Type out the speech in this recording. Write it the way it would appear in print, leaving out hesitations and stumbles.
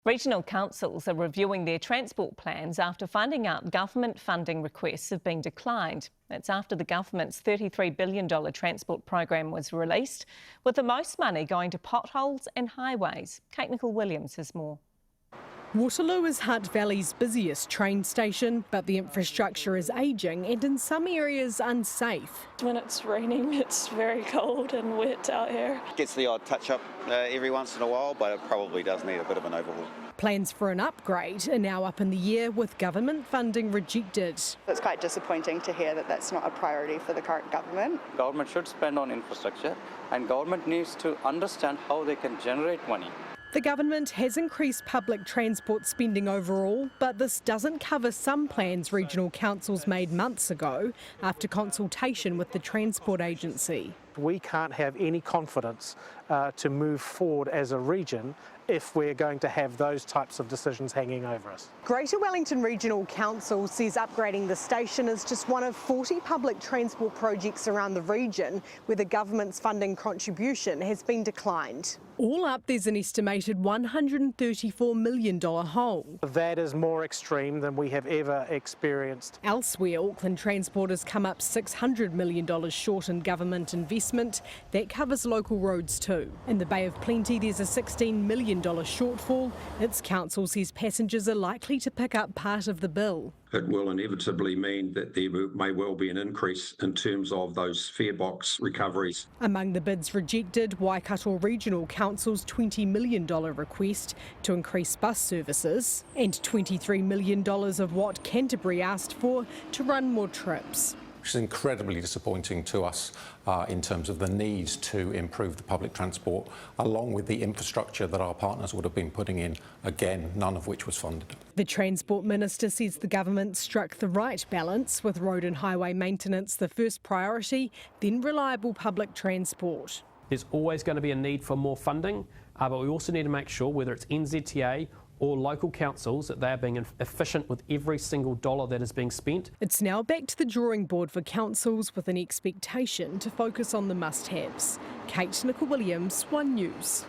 Regional councils are reviewing their transport plans after finding out government funding requests have been declined. That's after the government's $33 billion transport program was released, with the most money going to potholes and highways. Kate Nicol-Williams has more. Waterloo is Hutt Valley's busiest train station, but the infrastructure is ageing and in some areas unsafe. When it's raining, it's very cold and wet out here. Gets the odd touch-up every once in a while, but it probably does need a bit of an overhaul. Plans for an upgrade are now up in the air with government funding rejected. It's quite disappointing to hear that that's not a priority for the current government. Government should spend on infrastructure, and government needs to understand how they can generate money. The government has increased public transport spending overall, but this doesn't cover some plans regional councils made months ago after consultation with the Transport Agency. We can't have any confidence to move forward as a region if we're going to have those types of decisions hanging over us. Greater Wellington Regional Council says upgrading the station is just one of 40 public transport projects around the region where the government's funding contribution has been declined. All up, there's an estimated $134 million hole. That is more extreme than we have ever experienced. Elsewhere, Auckland Transport has come up $600 million short in government investment. That covers local roads too. In the Bay of Plenty, there's a $16 million shortfall. Its council says passengers are likely to pick up part of the bill. It will inevitably mean that there may well be an increase in terms of those fare box recoveries. Among the bids rejected, Waikato Regional Council's $20 million request to increase bus services and $23 million of what Canterbury asked for to run more trips. Which is incredibly disappointing to us in terms of the need to improve the public transport, along with the infrastructure that our partners would have been putting in, again, none of which was funded. The Transport Minister says the government struck the right balance, with road and highway maintenance the first priority, then reliable public transport. There's always going to be a need for more funding, but we also need to make sure, whether it's NZTA or local councils, that they are being efficient with every single dollar that is being spent. It's now back to the drawing board for councils with an expectation to focus on the must-haves. Kate Nicol-Williams, One News.